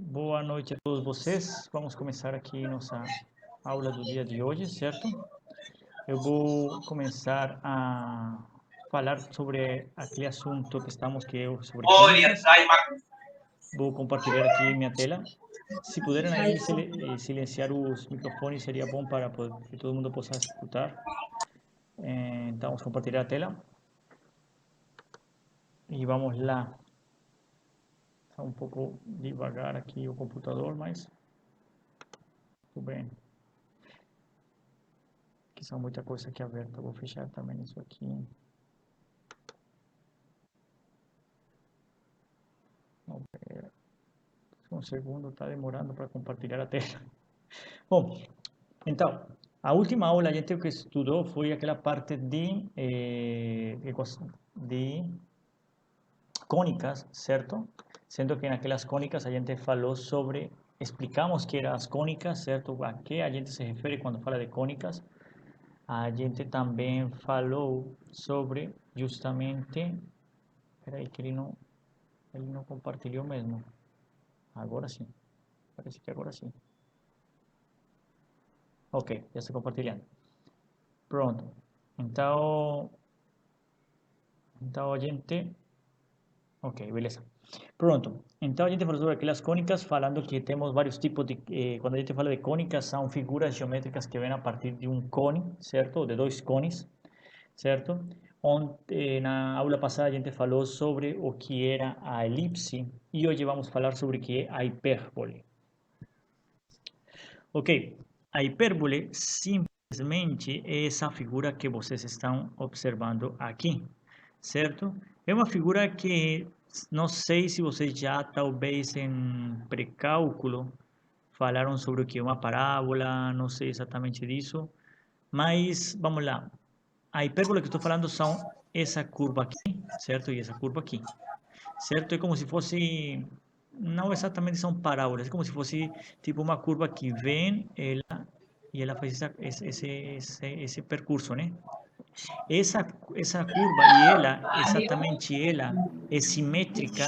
Boa noite a todos vocês. Vamos começar aqui nossa aula do dia de hoje, certo? Eu vou começar a falar sobre aquele assunto que estamos, que é sobre cônicas. Vou compartilhar aqui minha tela. Se puderem aí silenciar os microfones, seria bom para que todo mundo possa escutar. Então, vamos compartilhar a tela. E vamos lá. Está um pouco devagar aqui o computador, mas tudo bem. Que são muita coisa aqui aberta. Vou fechar também isso aqui. Um segundo, está demorando para compartilhar a tela. Bom, então, a última aula a gente que estudou foi aquela parte de cônicas, certo? Sendo que naquelas cônicas a gente falou sobre, explicamos que eram as cônicas, certo? A que a gente se refere quando fala de cônicas. A gente também falou sobre justamente, espera aí que ele não compartilhou mesmo. Agora sim, parece que agora sim. Ok, já está compartilhando. Pronto. Então a gente... Ok, beleza. Pronto. Então a gente falou sobre aquelas cônicas, falando que temos vários tipos de... quando a gente fala de cônicas, são figuras geométricas que vêm a partir de um cone, certo? De dois cones, certo? Na aula passada a gente falou sobre o que era a elipse e hoje vamos falar sobre o que é a hipérbole. Ok, a hipérbole simplesmente é essa figura que vocês estão observando aqui, certo? É uma figura que não sei se vocês já talvez em pré-cálculo falaram sobre o que é uma parábola, não sei exatamente disso, mas vamos lá. A hipérbole que estou falando são essa curva aqui, certo? E essa curva aqui, certo? É como se fosse, não exatamente são parábolas, é como se fosse tipo uma curva que vem e ela faz esse percurso, né? Essa curva e ela, exatamente ela, é simétrica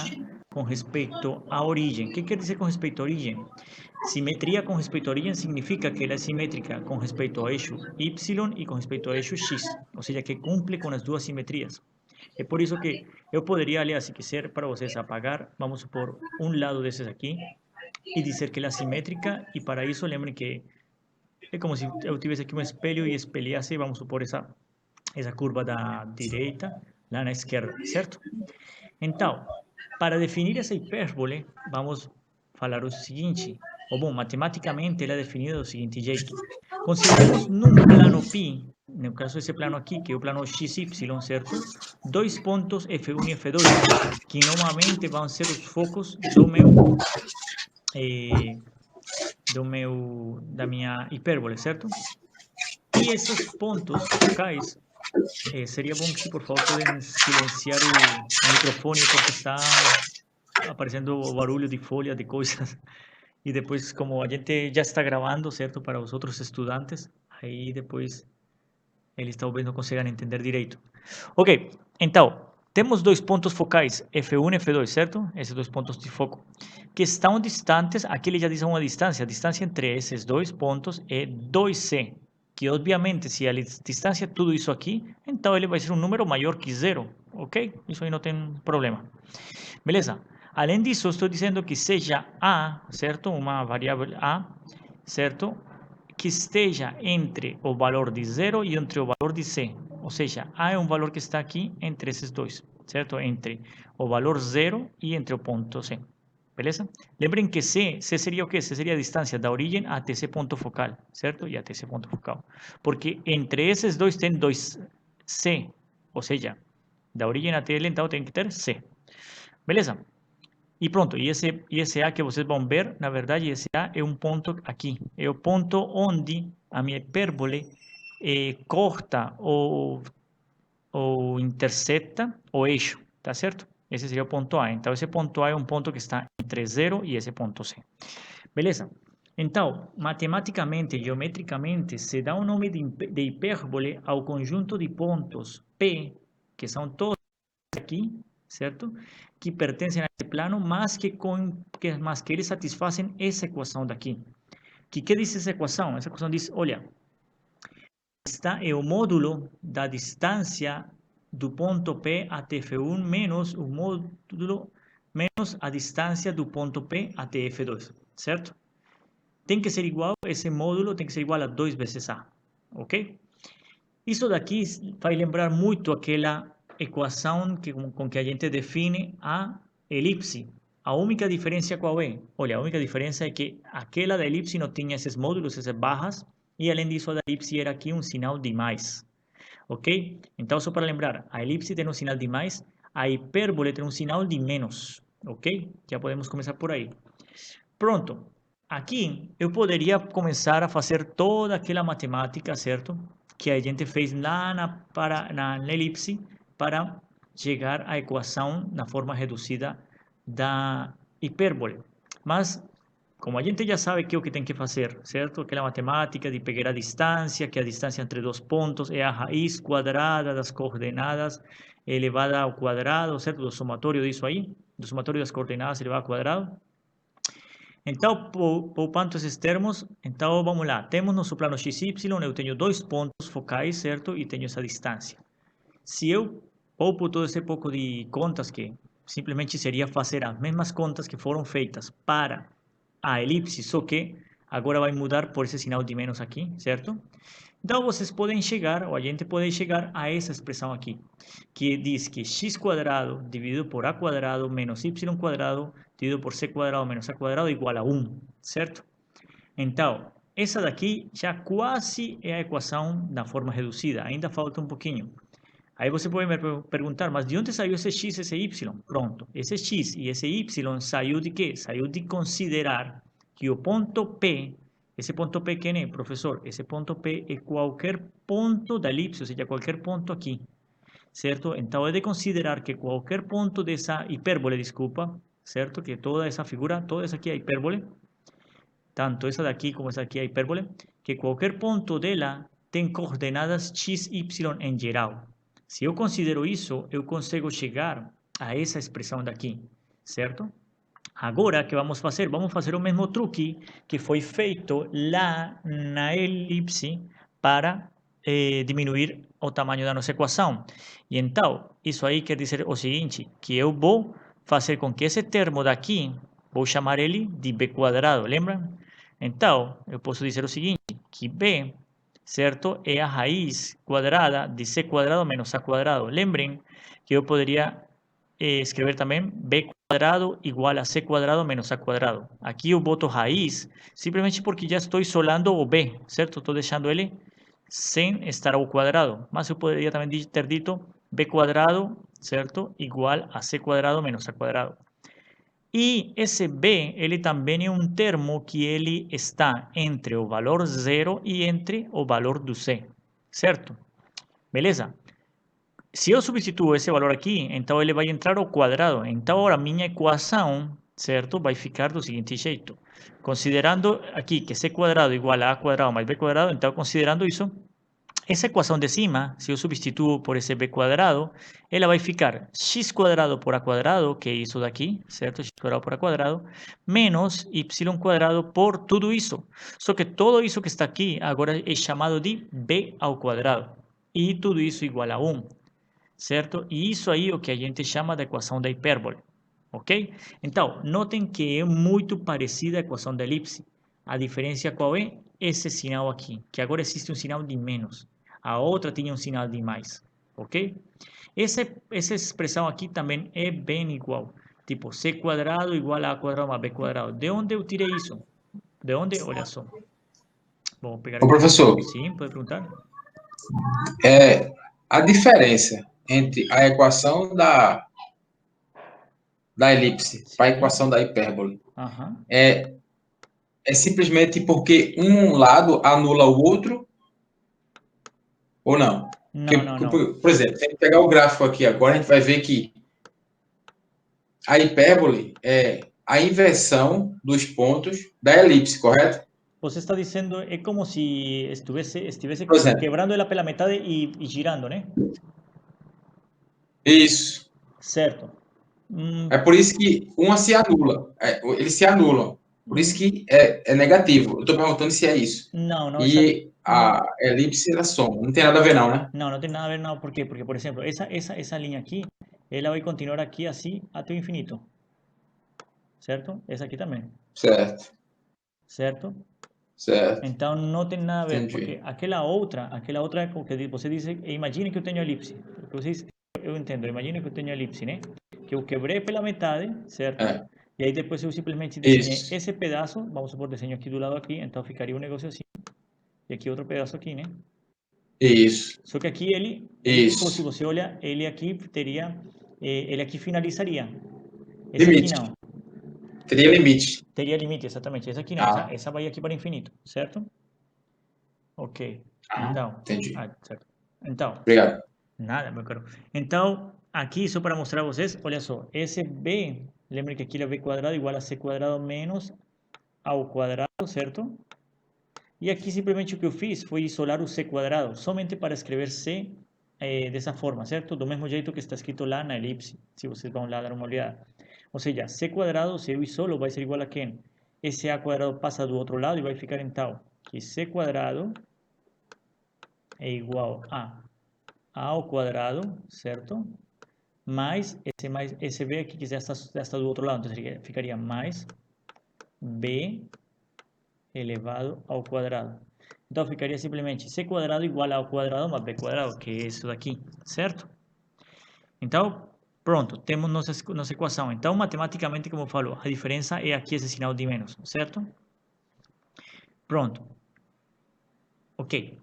com respeito à origem. O que quer dizer com respeito à origem? Simetria com respeito à origem significa que ela é simétrica com respeito ao eixo y e com respeito ao eixo x, ou seja, que cumple com as duas simetrias. É por isso que eu poderia, aliás, se quiser, para vocês apagar, vamos supor, um lado desses aqui e dizer que ela é simétrica, e para isso lembrem que é como se eu tivesse aqui um espelho e espelhasse, vamos supor, essa curva da direita lá na esquerda, certo? Então, para definir essa hipérbole, vamos falar o seguinte, ou bom, matematicamente ela é definida do seguinte jeito. Consideremos num plano π, no caso esse plano aqui, que é o plano XY, certo? Dois pontos F1 e F2, que normalmente vão ser os focos da minha hipérbole, certo? E esses pontos focais, seria bom que, se por favor, podem silenciar o microfone, porque está aparecendo o barulho de folha, de coisas. E depois, como a gente já está gravando, certo, para os outros estudantes, aí depois eles talvez não consigam entender direito. Ok, então, temos dois pontos focais, F1 e F2, certo? Esses dois pontos de foco, que estão distantes, aqui ele já diz uma distância, a distância entre esses dois pontos é 2C, que obviamente, se a distância é tudo isso aqui, então ele vai ser um número maior que zero, ok? Isso aí não tem problema. Beleza? Além disso, estou dizendo que seja A, certo? Uma variável A, certo? Que esteja entre o valor de zero e entre o valor de C. Ou seja, A é um valor que está aqui entre esses dois, certo? Entre o valor zero e entre o ponto C. Beleza? Lembrem que C seria o quê? C seria a distância da origem até esse ponto focal, certo? E até esse ponto focal. Porque entre esses dois tem dois C. Ou seja, da origem até ele, então, tem que ter C. Beleza? E pronto, e esse A que vocês vão ver, na verdade, esse A é um ponto aqui. É o ponto onde a minha hipérbole corta ou intersecta o eixo, tá certo? Esse seria o ponto A. Então, esse ponto A é um ponto que está entre 0 e esse ponto C. Beleza? Então, matematicamente, geometricamente, se dá o nome de hipérbole ao conjunto de pontos P, que são todos aqui, certo? Que pertencem a esse plano, mas que eles satisfazem essa equação daqui. Que diz essa equação? Essa equação diz, olha, é o módulo da distância do ponto P até F1 menos o módulo menos a distância do ponto P até F2, certo? Tem que ser igual, esse módulo tem que ser igual a 2 vezes A, ok? Isso daqui vai lembrar muito aquela equação com que a gente define a elipse. A única diferença qual é? Olha, a única diferença é que aquela da elipse não tinha esses módulos, essas barras, e além disso a da elipse era aqui um sinal de mais, ok? Então, só para lembrar, a elipse tem um sinal de mais, a hipérbole tem um sinal de menos, ok? Já podemos começar por aí. Pronto. Aqui eu poderia começar a fazer toda aquela matemática, certo? Que a gente fez lá na elipse para chegar à equação na forma reduzida da hipérbole. Mas, como a gente já sabe que é o que tem que fazer, certo? Aquela matemática de pegar a distância, que a distância entre dois pontos é a raiz quadrada das coordenadas elevada ao quadrado, certo? Do somatório disso aí, do somatório das coordenadas elevado ao quadrado. Então, poupando esses termos, então vamos lá. Temos nosso plano XY, eu tenho dois pontos focais, certo? E tenho essa distância. Se eu poupo todo esse pouco de contas, que simplesmente seria fazer as mesmas contas que foram feitas para a elipse, só que agora vai mudar por esse sinal de menos aqui, certo? Então, vocês podem chegar, ou a gente pode chegar a essa expressão aqui, que diz que x quadrado dividido por a quadrado menos y quadrado dividido por c quadrado menos a quadrado igual a 1, certo? Então, essa daqui já quase é a equação da forma reduzida, ainda falta um pouquinho. Aí você pode me perguntar, mas de onde saiu esse x e esse y? Pronto, esse x e esse y saiu de quê? Saiu de considerar que o ponto P, esse ponto P quem é, professor? Esse ponto P é qualquer ponto da elipse, ou seja, qualquer ponto aqui, certo? Então é de considerar que qualquer ponto dessa hipérbole, desculpa, certo? Que toda essa figura, toda essa aqui é hipérbole, tanto essa daqui como essa aqui é hipérbole, que qualquer ponto dela tem coordenadas x, y em geral. Se eu considero isso, eu consigo chegar a essa expressão daqui, certo? Agora, o que vamos fazer? Vamos fazer o mesmo truque que foi feito lá na elipse para diminuir o tamanho da nossa equação. E então, isso aí quer dizer o seguinte, que eu vou fazer com que esse termo daqui, vou chamar ele de b quadrado, lembram? Então, eu posso dizer o seguinte, que b, certo, é a raiz quadrada de c quadrado menos a quadrado. Lembrem que eu poderia escrever também b quadrado igual a c quadrado menos a quadrado. Aqui eu boto raiz simplesmente porque já estou isolando o b, certo? Estou deixando ele sem estar ao quadrado. Mas eu poderia também ter dito b quadrado, certo? Igual a c quadrado menos a quadrado. E esse b, ele também é um termo que ele está entre o valor zero e entre o valor do c, certo? Beleza? Se eu substituo esse valor aqui, então ele vai entrar ao quadrado. Então, agora, minha equação, certo, vai ficar do seguinte jeito. Considerando aqui que c quadrado igual a quadrado mais b quadrado, então, considerando isso, essa equação de cima, se eu substituo por esse b quadrado, ela vai ficar x quadrado por a quadrado, que é isso daqui, certo? X quadrado por a quadrado, menos y quadrado por tudo isso. Só que tudo isso que está aqui agora é chamado de b ao quadrado. E tudo isso igual a 1. Certo? E isso aí é o que a gente chama de equação da hipérbole, ok? Então, notem que é muito parecida à equação da elipse. A diferença qual é? Esse sinal aqui, que agora existe um sinal de menos. A outra tinha um sinal de mais, ok? Essa expressão aqui também é bem igual. Tipo, c quadrado igual a quadrado mais b quadrado. De onde eu tirei isso? De onde? Olha só. Vamos pegar Ô, aqui. professor, Sim, pode perguntar? a diferença entre a equação da elipse para a Sim. equação da hipérbole Aham. é, é simplesmente porque um lado anula o outro ou não? Porque, Não, não, não. por exemplo, se a gente pegar o gráfico aqui agora, a gente vai ver que a hipérbole é a inversão dos pontos da elipse, correto? Você está dizendo, é como se estivesse Por exemplo, quebrando ela pela metade e girando, né? isso. Certo. É por isso que uma se anula. Eles se anulam. Por isso que é negativo. Eu estou perguntando se é isso. No, no, E a elipse ela soma. Não tem nada a ver, não, né? no, no tiene nada que ver, no, ¿por qué? Porque, por ejemplo, esa línea aquí, él la va a continuar aquí así hasta el infinito, ¿cierto? Esa aquí también, Certo, ¿cierto? certo. Então não tem nada a ver, Entendi. porque aquela outra que você diz, imagine que eu tenho elipse, porque vocês, eu entendo, imagine que eu tenho elipse, né? Que eu quebrei pela metade, certo? É, E aí depois eu simplesmente desenhei isso, esse pedaço, vamos supor, desenho aqui do lado aqui, então ficaria um negócio assim, e aqui outro pedaço aqui, né? isso, Só que aqui ele tipo, se isso. você olha, ele aqui teria, ele aqui finalizaria, esse aqui Limite. não, Teria limite. teria limite, exatamente, esse aqui não, Ah, essa vai aqui para infinito, certo? Ok, ah, então, entendi. certo. Então, Obrigado. nada, meu caro. Então, aqui só para mostrar a vocês, olha só, esse b, lembrem que aqui é b quadrado igual a c quadrado menos ao quadrado, certo? E aqui simplesmente o que eu fiz foi isolar o c quadrado, somente para escrever c dessa forma, certo? Do mesmo jeito que está escrito lá na elipse, se vocês vão lá dar uma olhada. Ou seja, c quadrado, se eu isolo, vai ser igual a quem? Esse a quadrado passa do outro lado e vai ficar em tal, que c quadrado é igual a ao quadrado, certo? Mais esse b aqui que já está do outro lado, então ficaria mais b elevado ao quadrado. Então ficaria simplesmente c quadrado igual ao quadrado mais b quadrado, que é isso daqui, certo? Então, pronto, temos nossa equação. Então, matematicamente, como eu falo, a diferença é aqui esse sinal de menos, certo? Pronto. Ok.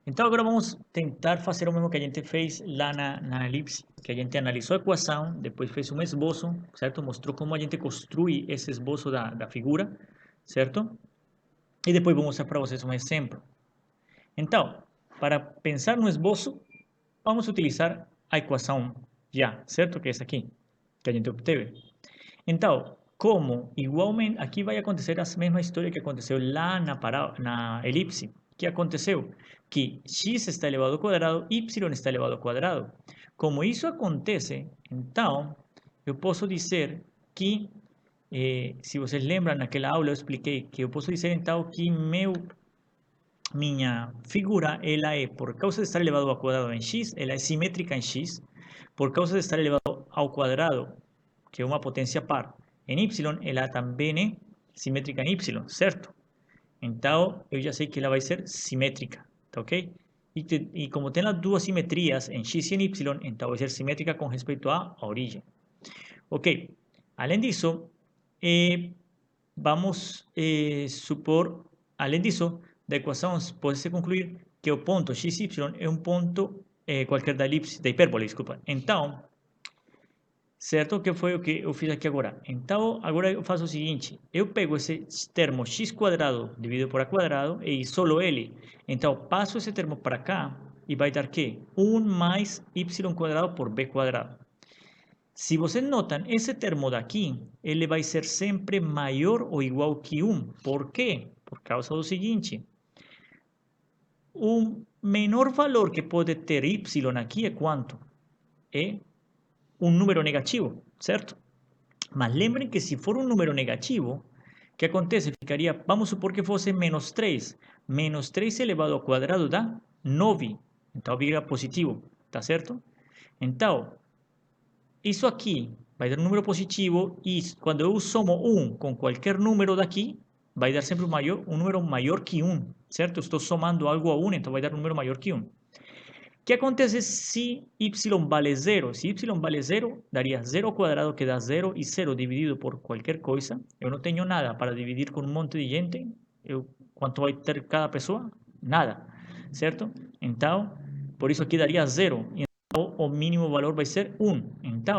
Então, agora vamos tentar fazer o mesmo que a gente fez lá na elipse, que a gente analisou a equação, depois fez um esboço, certo? Mostrou como a gente construi esse esboço da figura, certo? E depois vou mostrar para vocês um exemplo. Então, para pensar no esboço, vamos utilizar a equação já, certo? Que é essa aqui, que a gente obteve. Então, como igualmente aqui vai acontecer a mesma história que aconteceu lá na elipse. O que aconteceu? Que x está elevado ao quadrado, y está elevado ao quadrado. Como isso acontece, então, eu posso dizer que, se vocês lembram, naquela aula eu expliquei que eu posso dizer então que minha figura, ela é, por causa de estar elevado ao quadrado em x, ela é simétrica em x, por causa de estar elevado ao quadrado, que é uma potência par, em y, ela também é simétrica em y, certo? Então, eu já sei que ela vai ser simétrica, tá ok? E como tem as duas simetrias em x e em y, então vai ser simétrica com respeito à origem. Ok, além disso, vamos supor, além disso, da equação pode-se concluir que o ponto xy é um ponto qualquer da elipse, da hipérbole, desculpa. Então, certo? Que foi o que eu fiz aqui agora. Então, agora eu faço o seguinte: eu pego esse termo x quadrado dividido por a quadrado e isolo ele. Então, passo esse termo para cá e vai dar que 1 mais y quadrado por b quadrado. Se vocês notam, esse termo daqui, ele vai ser sempre maior ou igual que 1. Por quê? Por causa do seguinte: o menor valor que pode ter y aqui é quanto? É um número negativo, certo? Mas lembrem que se for um número negativo, o que acontece? Ficaria, vamos supor que fosse menos 3. Menos 3 elevado ao quadrado dá 9. Então vira positivo, tá certo? Então, isso aqui vai dar um número positivo e quando eu somo 1 com qualquer número daqui, vai dar sempre um número maior que 1, certo? Eu estou somando algo a 1, então vai dar um número maior que 1. O que acontece se y vale 0? Se y vale 0, daria 0 ao quadrado, que dá 0, e 0 dividido por qualquer coisa. Eu não tenho nada para dividir com um monte de gente. Quanto vai ter cada pessoa? Nada, certo? Então, por isso aqui daria 0. Então, o mínimo valor vai ser 1. Então,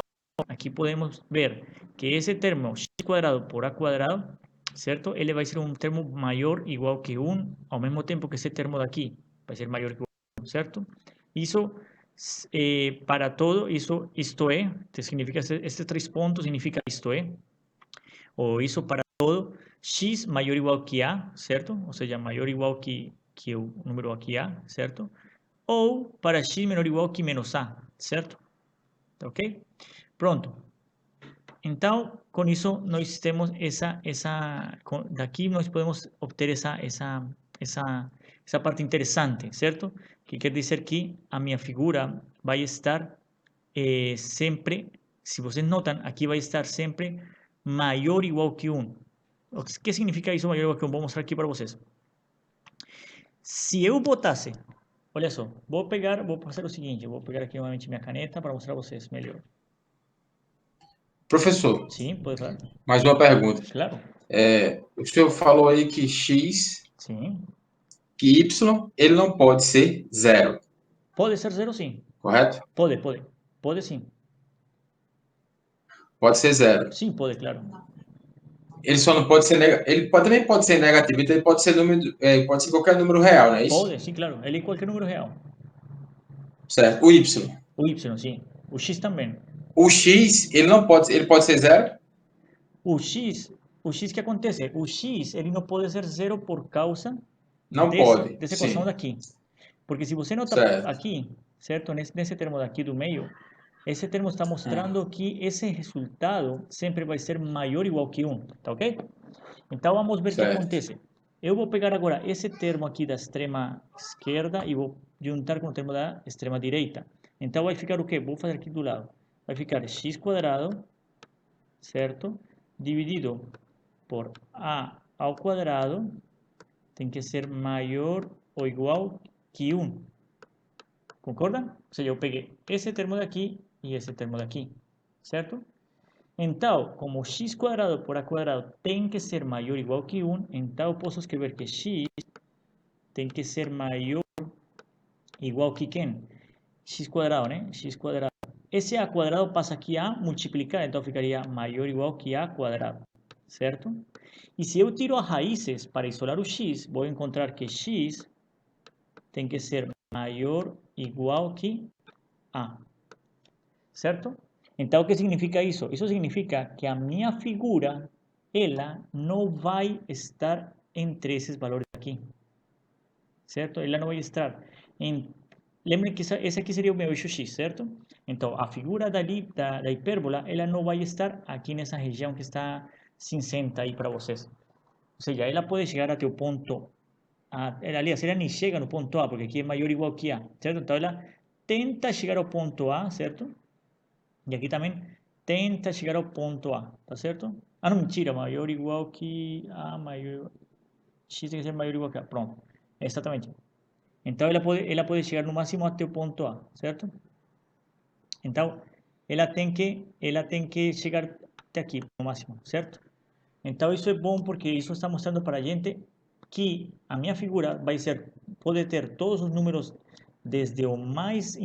aqui podemos ver que esse termo x quadrado por a quadrado, certo? Ele vai ser um termo maior ou igual que 1, ao mesmo tempo que esse termo daqui vai ser maior que 1, certo? Isso, para todo, isto é, significa, estes 3 pontos significa isto é, ou isso para todo, x maior ou igual que a, certo? Ou seja, maior ou igual que o número aqui a, certo? Ou para x menor ou igual que menos a, certo? Ok? Pronto. Então, com isso, nós temos daqui nós podemos obter essa parte interessante, certo? Que quer dizer que a minha figura vai estar sempre, se vocês notam, aqui vai estar sempre maior ou igual que 1. O que significa isso, maior ou igual que 1? Vou mostrar aqui para vocês. Se eu botasse, olha só, vou fazer o seguinte, vou pegar aqui novamente minha caneta para mostrar a vocês melhor. Professor, Sim, pode falar? mais uma pergunta. Claro. O senhor falou aí que x, Sim. que y, ele não pode ser zero, Pode ser zero, sim. correto? Pode. Pode sim. Pode ser zero. Sim, pode, claro. Ele só não pode ser também pode ser negativo, então ele pode ser pode ser qualquer número real, não é isso? Pode, sim, claro. Ele é qualquer número real. Certo. O y. O y, sim. O x também. O x, ele pode ser zero? O x que acontece? O x, ele não pode ser zero por causa Não pode, dessa equação sim. daqui. Porque se você nota Certo. aqui, certo? Nesse termo daqui do meio, esse termo está mostrando que esse resultado sempre vai ser maior ou igual que 1, tá ok? Então vamos ver o que Certo. acontece. Eu vou pegar agora esse termo aqui da extrema esquerda e vou juntar com o termo da extrema direita. Então vai ficar o quê? Vou fazer aqui do lado. Vai ficar x quadrado, certo? Dividido por a ao quadrado tem que ser maior ou igual que 1. Concordam? Ou seja, eu peguei esse termo daqui e esse termo daqui, certo? Então, como x quadrado por a quadrado tem que ser maior ou igual que 1, então eu posso escrever que x tem que ser maior ou igual que quem? X quadrado, né? X quadrado. Esse a quadrado passa aqui a multiplicar, então ficaria maior ou igual que a quadrado, certo? E se eu tiro as raízes para isolar o x, vou encontrar que x tem que ser maior ou igual que a, certo? Então, o que significa isso? Isso significa que a minha figura, ela não vai estar entre esses valores aqui, certo? Ela não vai estar em... Lembrem que esse aqui seria o meu eixo x, certo? Então, a figura da hipérbola, ela não vai estar aqui nessa região que está cinzenta aí para vocês. Ou seja, ela pode chegar até o ponto A. Aliás, ela nem chega no ponto A, porque aqui é maior ou igual que A, certo? Então, ela tenta chegar ao ponto A, certo? E aqui também tenta chegar ao ponto A, tá certo? Ah, não, mentira, maior ou igual que A, maior... X tem que ser maior ou igual que A, pronto. Exatamente. Então, ela pode chegar no máximo até o ponto A, certo? Então, ela tem que chegar até aqui, no máximo, certo? Então, isso é bom porque isso está mostrando para a gente que a minha figura pode ter todos os números desde o mais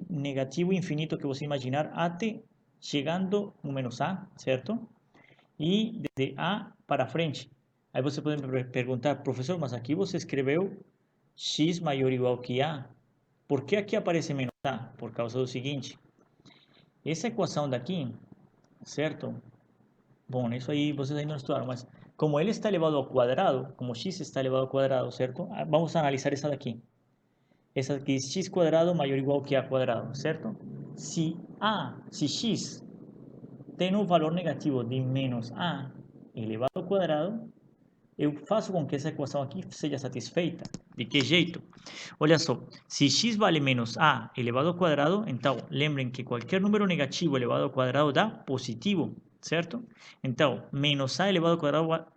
negativo infinito que você imaginar até chegando no menos A, certo? E de A para frente. Aí você pode me perguntar, professor, mas aqui você escreveu x maior ou igual que A. Por que aqui aparece menos A? Por causa do seguinte, essa equação daqui, certo? Bom, isso aí vocês ainda não estudaram, mas como ele está elevado ao quadrado, como x está elevado ao quadrado, certo? Vamos a analisar essa daqui. Essa aqui é x quadrado maior ou igual que a quadrado, certo? Se x tem um valor negativo de menos a elevado ao quadrado, eu faço com que essa equação aqui seja satisfeita. De que jeito? Olha só, se x vale menos a elevado ao quadrado, então lembrem que qualquer número negativo elevado ao quadrado dá positivo, certo? Então, menos a elevado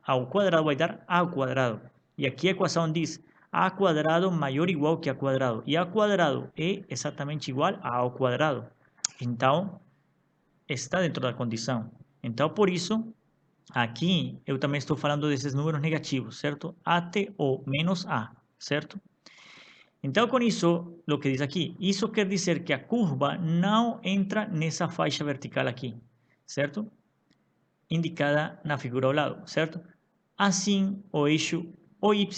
ao quadrado vai dar a ao quadrado. E aqui a equação diz a quadrado maior ou igual que a quadrado. E a quadrado é exatamente igual a ao quadrado. Então, está dentro da condição. Então, por isso, aqui eu também estou falando desses números negativos, certo? Até o menos a, certo? Então, com isso, o que diz aqui, isso quer dizer que a curva não entra nessa faixa vertical aqui, certo? Indicada na figura ao lado, certo? Assim, o eixo OY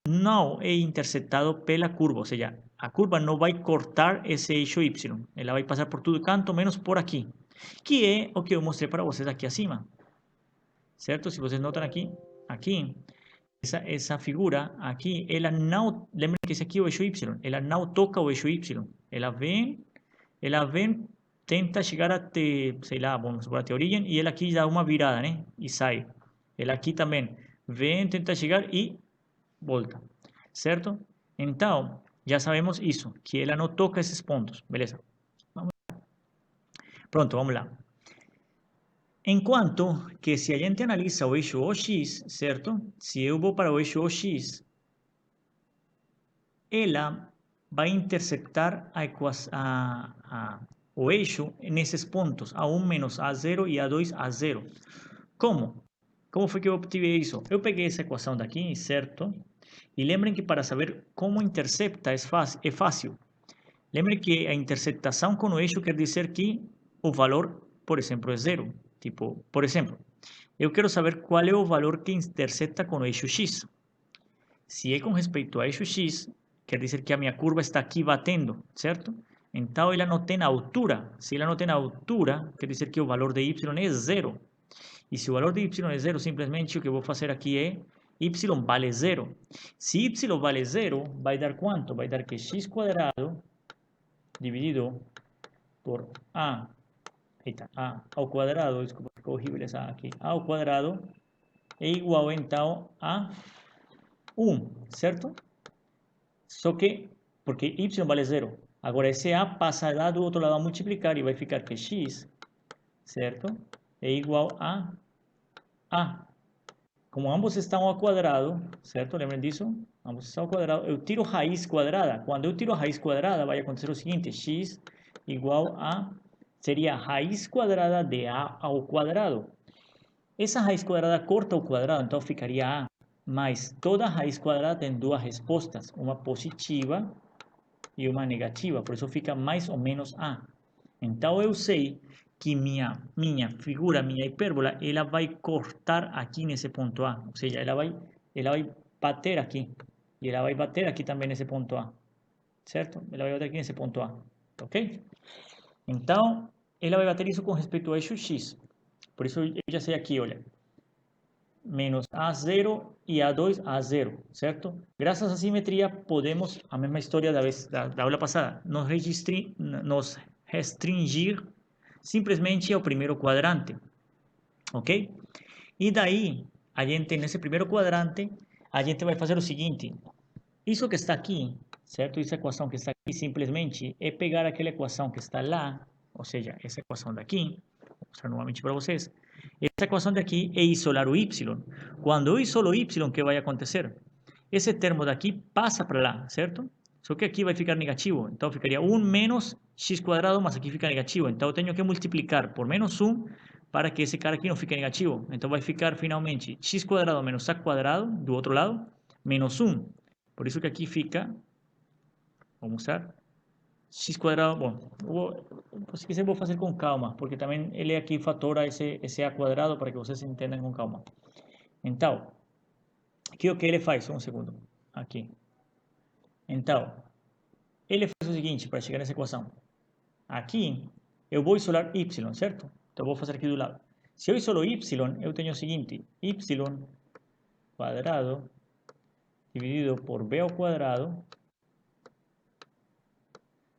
não é interceptado pela curva, ou seja, a curva não vai cortar esse eixo Y, ela vai passar por todo canto, menos por aqui, que é o que eu mostrei para vocês aqui acima, certo? Se vocês notam aqui, essa figura aqui, ela não, lembrem que esse aqui é o eixo Y, ela não toca o eixo Y, ela vem tenta chegar até, sei lá, vamos supor, até a origem, e ele aqui dá uma virada, né? E sai. Ele aqui também vem, tenta chegar e volta, certo? Então, já sabemos isso, que ela não toca esses pontos, beleza? Pronto, vamos lá. Enquanto que se a gente analisa o eixo OX, certo? Se eu vou para o eixo OX, ela vai interceptar o eixo nesses pontos, A1 menos A0 e A2, A0. Como? Como foi que eu obtive isso? Eu peguei essa equação daqui, certo? E lembrem que para saber como intercepta é fácil. Lembrem que a interceptação com o eixo quer dizer que o valor, por exemplo, é zero. Tipo, por exemplo, eu quero saber qual é o valor que intercepta com o eixo x. Se é com respeito ao eixo x, quer dizer que a minha curva está aqui batendo, certo? Então ela não tem altura. Se ela não tem altura, quer dizer que o valor de y é zero. E se o valor de y é zero, simplesmente o que eu vou fazer aqui é y vale zero. Se y vale zero, vai dar quanto? Vai dar que x quadrado dividido por a, eita, a ao quadrado, desculpa, ficou horrível essa aqui, a ao quadrado é igual então a 1, certo? Só que, porque y vale zero. Agora esse a passa lá do outro lado a multiplicar e vai ficar que x, certo? É igual a a. Como ambos estão ao quadrado, certo? Lembrem disso? Ambos estão ao quadrado. Eu tiro raiz quadrada. Quando eu tiro a raiz quadrada, vai acontecer o seguinte: x igual a... seria a raiz quadrada de a ao quadrado. Essa raiz quadrada corta o quadrado, então ficaria a. Mas toda raiz quadrada tem duas respostas, uma positiva e uma negativa. Por isso fica mais ou menos a. Então eu sei que minha figura, minha hipérbola, ela vai cortar aqui nesse ponto A. Ou seja, ela vai bater aqui. E ela vai bater aqui também nesse ponto A. Certo? Ela vai bater aqui nesse ponto A. Ok? Então, ela vai bater isso com respeito ao eixo X. Por isso eu já sei aqui, olha. Menos A0 e A2, A0, certo? Graças à simetria, podemos, a mesma história da aula passada, nos restringir simplesmente ao primeiro quadrante, ok? E daí, a gente, nesse primeiro quadrante, a gente vai fazer o seguinte, isso que está aqui, certo? Essa equação que está aqui, simplesmente é pegar aquela equação que está lá, ou seja, essa equação daqui, vou mostrar novamente para vocês, essa equação daqui é isolar o y. Quando eu isolo o y, o que vai acontecer? Esse termo daqui passa para lá, certo? Só que aqui vai ficar negativo. Então ficaria 1 menos x quadrado, mas aqui fica negativo. Então eu tenho que multiplicar por menos 1 para que esse cara aqui não fique negativo. Então vai ficar finalmente x quadrado menos a quadrado, do outro lado, menos 1. Por isso que aqui fica, vou mostrar, x quadrado, bom, se quiser vou fazer com calma, porque também ele aqui fatora esse a quadrado para que vocês entendam com calma. Então, aqui o que ele faz? Um segundo, aqui. Então, ele faz o seguinte, para chegar nessa equação. Aqui, eu vou isolar y, certo? Então, eu vou fazer aqui do lado. Se eu isolo y, eu tenho o seguinte, y quadrado dividido por b ao quadrado,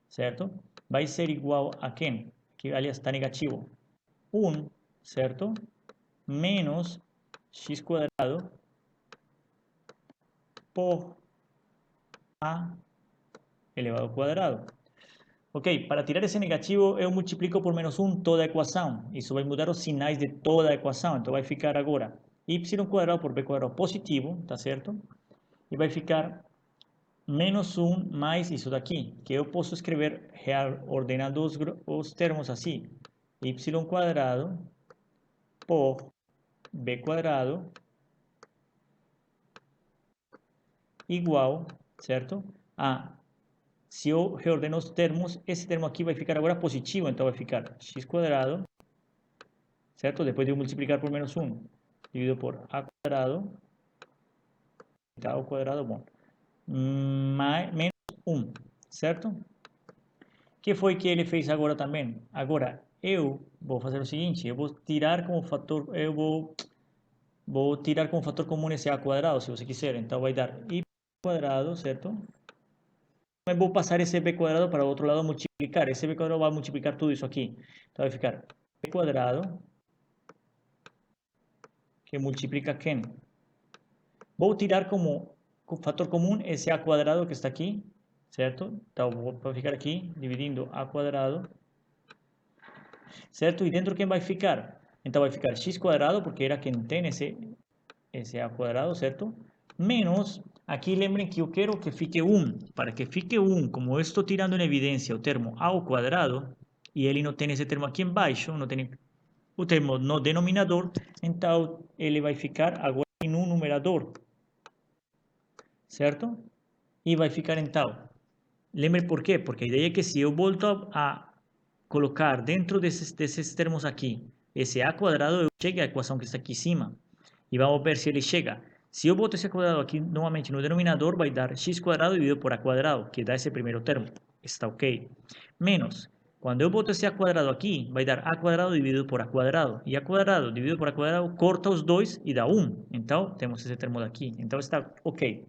certo? Vai ser igual a quem? Que, aliás, está negativo. 1, certo? Menos x quadrado por a elevado ao quadrado. Ok, para tirar esse negativo, eu multiplico por menos 1 toda a equação. Isso vai mudar os sinais de toda a equação. Então vai ficar agora y quadrado por b quadrado positivo, tá certo? E vai ficar menos 1 mais isso daqui, que eu posso escrever ordenando os termos assim. Y quadrado por b quadrado igual, certo? Se eu reordeno os termos, esse termo aqui vai ficar agora positivo, então vai ficar x quadrado, certo? Depois de eu multiplicar por menos 1, dividido por a quadrado, ao quadrado, bom, menos 1, certo? O que foi que ele fez agora também? Agora, eu vou fazer o seguinte, eu vou tirar como fator, vou tirar como fator comum esse a quadrado, se você quiser. Então vai dar y quadrado, certo? eu vou passar esse b quadrado para o outro lado multiplicar. Esse b quadrado vai multiplicar tudo isso aqui. Então vai ficar b quadrado que multiplica quem? Vou tirar como fator comum esse a quadrado que está aqui, certo? Então vai ficar aqui dividindo a quadrado, certo? E dentro quem vai ficar? Então vai ficar x quadrado, porque era quem tem esse a quadrado, certo? Menos, aqui lembrem que eu quero que fique 1. Para que fique 1, como eu estou tirando em evidência o termo a ao quadrado, e ele não tem esse termo aqui embaixo, não tem o termo no denominador, então ele vai ficar agora no numerador, certo? E vai ficar então. Lembre por quê? Porque a ideia é que se eu volto a colocar dentro desses termos aqui, esse a quadrado, eu chego à equação que está aqui em cima. E vamos ver se ele chega. Se eu boto esse quadrado aqui novamente no denominador, vai dar x quadrado dividido por a quadrado, que dá esse primeiro termo. Está ok. Menos, quando eu boto esse a quadrado aqui, vai dar a quadrado dividido por a quadrado. E a quadrado dividido por a quadrado corta os dois e dá 1. Então, temos esse termo daqui. Então, está ok.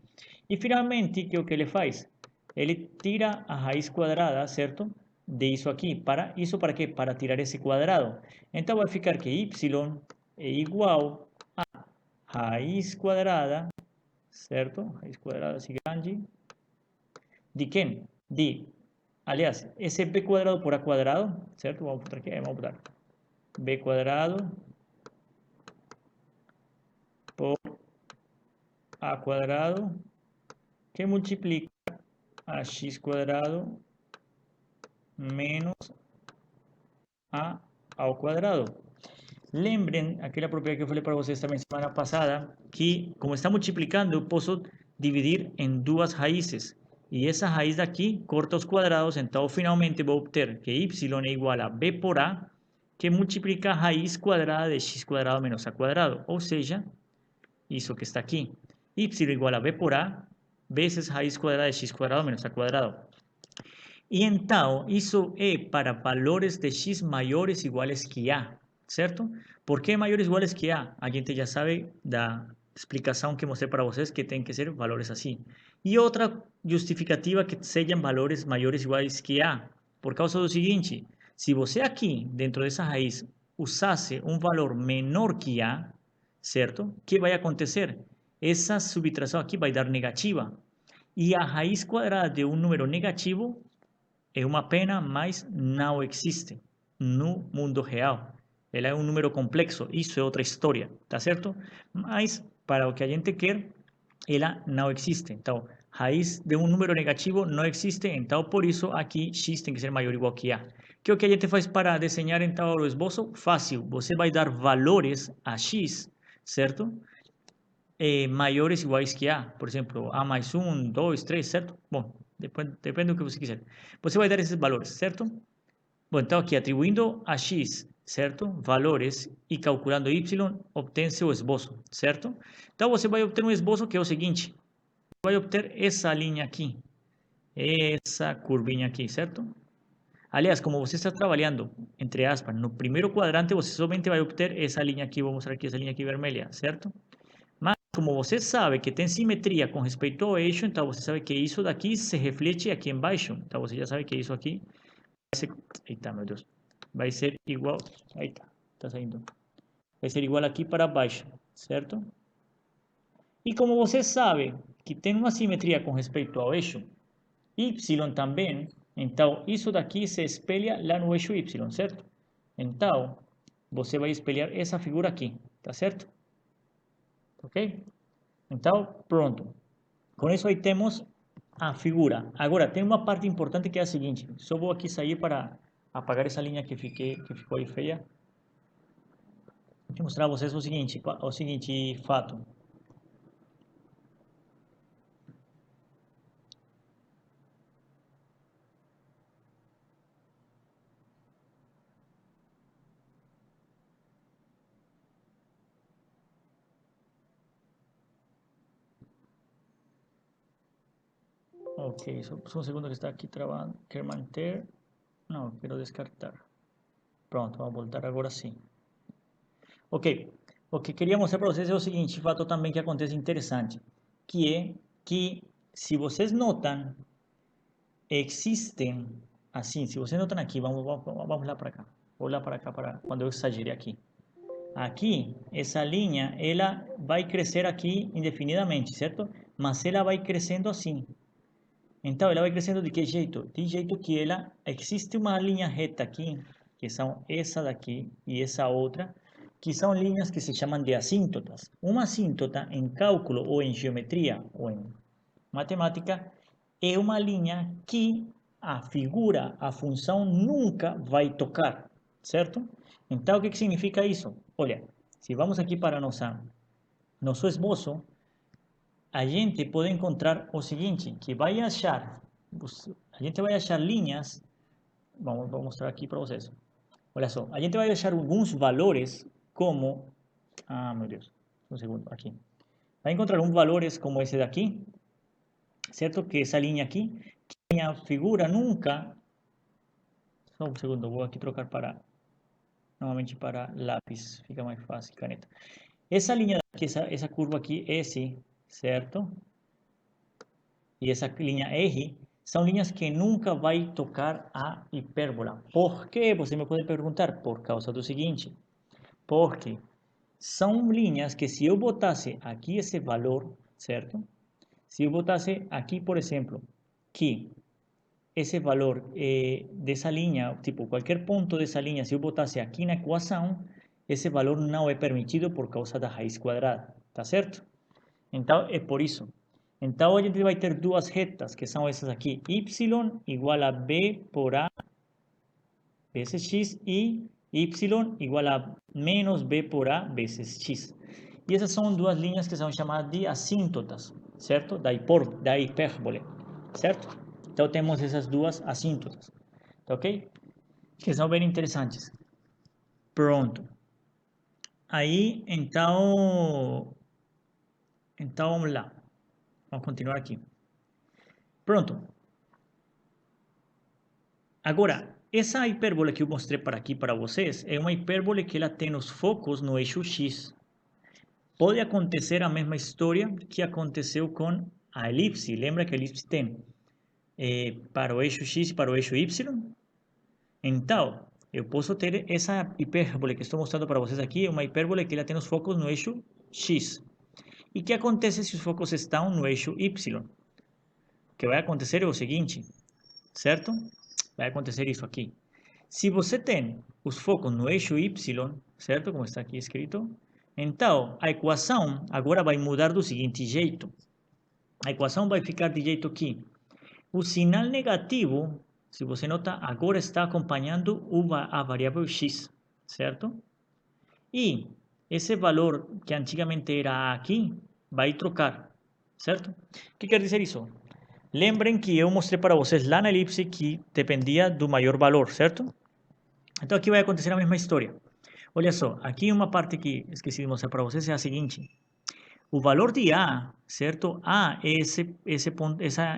E finalmente, o que é o que ele faz? Ele tira a raiz quadrada, certo? De isso aqui. Isso para quê? Para tirar esse quadrado. Então, vai ficar que y é igual raiz quadrada, certo? Raiz quadrada assim grande. De quem? Aliás, esse b quadrado por a quadrado, certo? Vamos botar aqui, vamos botar b quadrado por a quadrado, que multiplica a x quadrado menos a ao quadrado. Lembrem aquela propriedade que eu falei para vocês também semana passada, que como está multiplicando, eu posso dividir em duas raízes. E essa raiz daqui corta os quadrados, então finalmente vou obter que y é igual a b por a, que multiplica a raiz quadrada de x quadrado menos a quadrado. Ou seja, isso que está aqui. Y igual a b por a vezes raiz quadrada de x quadrado menos a quadrado. E então, isso é para valores de x maiores ou iguais que a, certo? Por que maiores ou iguais que a? A gente já sabe da explicação que mostrei para vocês que tem que ser valores assim. E outra justificativa que sejam valores maiores ou iguais que a, por causa do seguinte, se você aqui, dentro dessa raiz, usasse um valor menor que a, certo? O que vai acontecer? Essa subtração aqui vai dar negativa. E a raiz quadrada de um número negativo é uma pena, mas não existe no mundo real. Ela é um número complexo, isso é outra história, tá certo? Mas para o que a gente quer, ela não existe. Então, raiz de um número negativo não existe, então por isso aqui x tem que ser maior ou igual que a. Que é o que a gente faz para desenhar então o esboço? Fácil, você vai dar valores a x, certo? Maiores ou iguais que a, por exemplo, a mais 1, 2, 3, certo? Bom, depende do que você quiser. Você vai dar esses valores, certo? Bom, então aqui atribuindo a x, certo? Valores e calculando y, obtém-se o esboço, certo? Então você vai obter um esboço que é o seguinte: vai obter essa linha aqui, essa curvinha aqui, certo? Aliás, como você está trabalhando, entre aspas, no primeiro quadrante, você somente vai obter essa linha aqui, vou mostrar aqui essa linha aqui vermelha, certo? Mas como você sabe que tem simetria com respeito ao eixo, então você sabe que isso daqui se reflete aqui embaixo. Então você já sabe que isso aqui vai ser, eita, meu Deus, vai ser igual, eita, está saindo, vai ser igual aqui para baixo, certo? E como você sabe que tem uma simetria com respeito ao eixo, y também, então isso daqui se espelha lá no eixo y, certo? Então, você vai espelhar essa figura aqui, tá certo? Ok? Então, pronto. Com isso aí temos a figura. Agora, tem uma parte importante que é a seguinte. Só vou aqui sair para apagar essa linha que ficou aí feia. Vou mostrar a vocês o seguinte fato. Ok, só um segundo que está aqui travando. Quer manter? Não, quero descartar. Pronto, vamos voltar agora sim. Ok, o que queria mostrar para vocês é o seguinte fato também que acontece interessante, que é que se vocês notam, existem, assim, se vocês notam aqui, vamos lá para cá. Vou lá para cá, para quando eu exagerei aqui. Aqui, essa linha, ela vai crescer aqui indefinidamente, certo? Mas ela vai crescendo assim. Então, ela vai crescendo de que jeito? De jeito que ela, existe uma linha reta aqui, que são essa daqui e essa outra, que são linhas que se chamam de assíntotas. Uma assíntota em cálculo ou em geometria ou em matemática é uma linha que a figura, a função nunca vai tocar, certo? Então, o que significa isso? Olha, se vamos aqui para nosso esboço, a gente pode encontrar o seguinte, que vai achar, a gente vai achar linhas, vou mostrar aqui para vocês. Olha só, a gente vai achar alguns valores como, meu Deus, um segundo, aqui. Vai encontrar uns valores como esse daqui, certo? Que essa linha aqui, que a figura nunca, só um segundo, vou aqui trocar para, novamente para lápis, fica mais fácil, caneta. Essa linha aqui, essa curva aqui, S, certo? E essa linha R são linhas que nunca vai tocar a hipérbola. Por quê? Você me pode perguntar. Por causa do seguinte. Porque são linhas que se eu botasse aqui esse valor, certo? Se eu botasse aqui, por exemplo, que esse valor dessa linha, tipo, qualquer ponto dessa linha, se eu botasse aqui na equação, esse valor não é permitido por causa da raiz quadrada, tá certo? Então, é por isso. Então, a gente vai ter duas retas, que são essas aqui. Y igual a B por A vezes X e Y igual a menos B por A vezes X. E essas são duas linhas que são chamadas de assíntotas, certo? Da hipérbole, certo? Então, temos essas duas assíntotas, ok? Que são bem interessantes. Pronto. Aí, então vamos lá. Vamos continuar aqui. Pronto. Agora, essa hipérbole que eu mostrei para aqui para vocês é uma hipérbole que ela tem os focos no eixo X. Pode acontecer a mesma história que aconteceu com a elipse. Lembra que a elipse tem para o eixo X e para o eixo Y? Então, eu posso ter essa hipérbole que estou mostrando para vocês aqui, é uma hipérbole que ela tem os focos no eixo X. E o que acontece se os focos estão no eixo Y? O que vai acontecer é o seguinte, certo? Vai acontecer isso aqui. Se você tem os focos no eixo Y, certo? Como está aqui escrito, então a equação agora vai mudar do seguinte jeito. A equação vai ficar de jeito que o sinal negativo, se você nota, agora está acompanhando a variável x, certo? E esse valor que antigamente era aqui vai trocar, certo? O que quer dizer isso? Lembrem que eu mostrei para vocês lá na elipse que dependia do maior valor, certo? Então aqui vai acontecer a mesma história. Olha só, aqui uma parte que esqueci de mostrar para vocês é a seguinte. O valor de A, certo? A é esse ponto, essa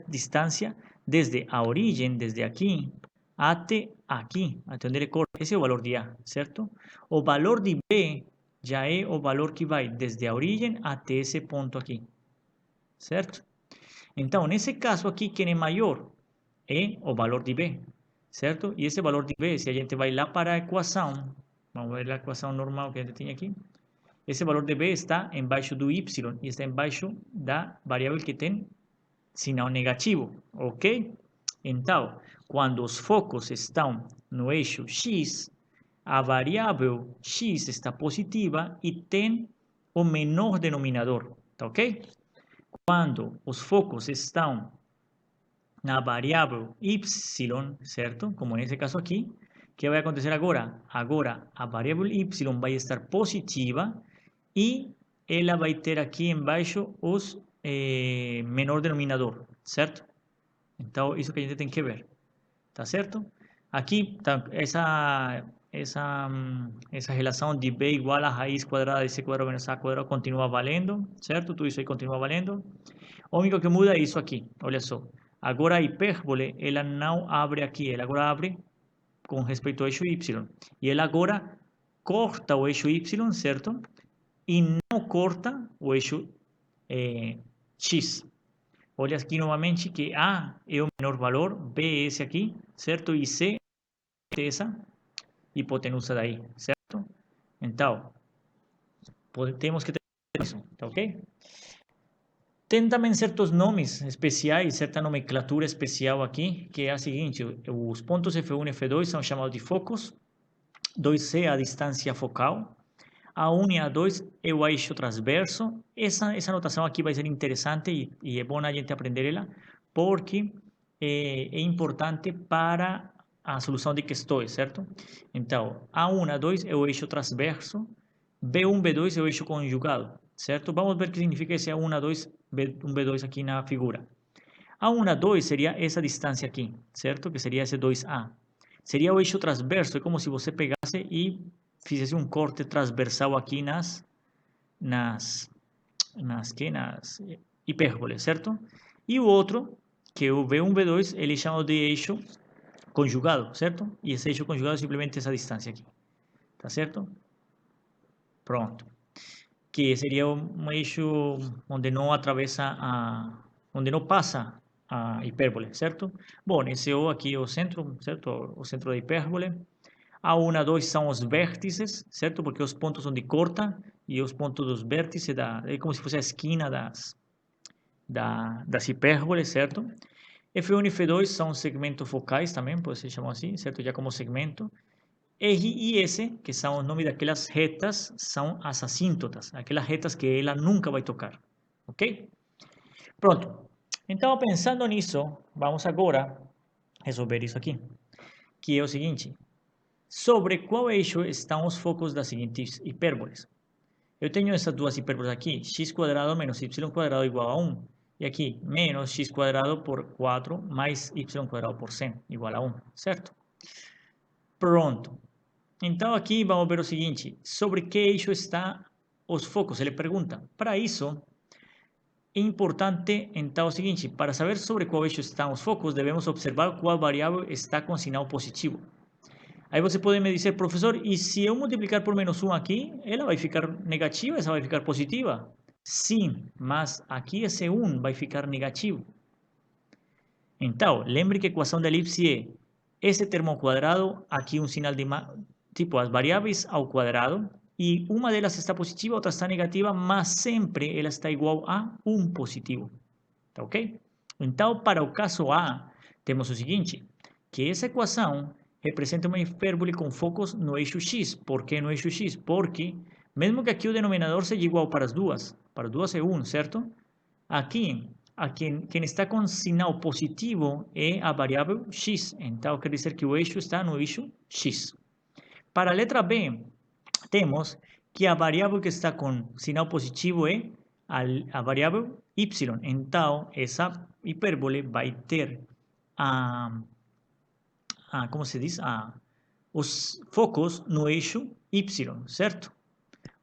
distância desde a origem, desde aqui, até aqui, até onde ele corta. Esse é o valor de A, certo? O valor de B já é o valor que vai desde a origem até esse ponto aqui, certo? Então, nesse caso aqui, quem é maior é o valor de B, certo? E esse valor de B, se a gente vai lá para a equação, vamos ver a equação normal que a gente tem aqui, esse valor de B está embaixo do Y e está embaixo da variável que tem sinal negativo, ok? Então, quando os focos estão no eixo X, a variável X está positiva e tem o menor denominador, tá ok? Quando os focos estão na variável Y, certo? Como nesse caso aqui, o que vai acontecer agora? Agora a variável Y vai estar positiva e ela vai ter aqui embaixo os menor denominador, certo? Então, isso que a gente tem que ver, tá certo? Aqui, tá, essa relação de B igual a raiz quadrada de C quadrado menos A quadrado continua valendo, certo? Tudo isso aí continua valendo. O único que muda é isso aqui, olha só. Agora a hipérbole, ela não abre aqui, ela agora abre com respeito ao eixo Y. E ela agora corta o eixo Y, certo? E não corta o eixo X. Olha aqui novamente que A é o menor valor, B é esse aqui, certo? E C é essa hipotenusa daí, certo? Então, temos que ter isso, tá ok? Tem também certos nomes especiais, certa nomenclatura especial aqui, que é a seguinte: os pontos F1 e F2 são chamados de focos, 2C é a distância focal, A1 e A2 é o eixo transverso. Essa notação aqui vai ser interessante e é bom a gente aprender ela, porque é importante para a solução de questões, certo? Então, A1, A2 é o eixo transverso, B1, B2 é o eixo conjugado, certo? Vamos ver o que significa esse A1, A2, B1, B2 aqui na figura. A1, A2 seria essa distância aqui, certo? Que seria esse 2A. Seria o eixo transverso, é como se você pegasse e fizesse um corte transversal aqui nas hipérboles, certo? E o outro, que é o B1, B2, ele é chamado de eixo conjugado, certo? E esse eixo conjugado é simplesmente essa distância aqui, tá certo? Pronto. Que seria um eixo onde não atravessa onde não passa a hipérbole, certo? Bom, esse O aqui é o centro, certo? O centro da hipérbole. A1 e A2 são os vértices, certo? Porque os pontos onde corta e os pontos dos vértices é como se fosse a esquina das hipérboles, certo? F1 e F2 são segmentos focais também, pode ser chamado assim, certo? Já como segmento. R e S, que são o nome daquelas retas, são as assíntotas, aquelas retas que ela nunca vai tocar, ok? Pronto. Então, pensando nisso, vamos agora resolver isso aqui, que é o seguinte: sobre qual eixo estão os focos das seguintes hipérboles? Eu tenho essas duas hipérboles aqui, x² menos y² igual a 1, e aqui, menos x² por 4 mais y² por 100 igual a 1, certo? Pronto. Então, aqui vamos ver o seguinte: sobre que eixo estão os focos? Ele pergunta. Para isso, é importante, então, o seguinte: para saber sobre qual eixo estão os focos, devemos observar qual variável está com sinal positivo. Aí você pode me dizer, professor, e se eu multiplicar por menos 1 aqui, ela vai ficar negativa, essa vai ficar positiva? Sim, mas aqui esse 1 vai ficar negativo. Então, lembre que a equação da elipse é esse termo ao quadrado, aqui um sinal de tipo as variáveis ao quadrado, e uma delas está positiva, outra está negativa, mas sempre ela está igual a 1 positivo. Tá ok? Então, para o caso A, temos o seguinte, que essa equação representa uma hipérbole com focos no eixo x. Por que no eixo x? Porque, mesmo que aqui o denominador seja igual para as duas é 1, certo? Aqui, quem está com sinal positivo é a variável x. Então, quer dizer que o eixo está no eixo x. Para a letra B, temos que a variável que está com sinal positivo é a variável y. Então, essa hipérbole vai ter como se diz? Os focos no eixo y, certo?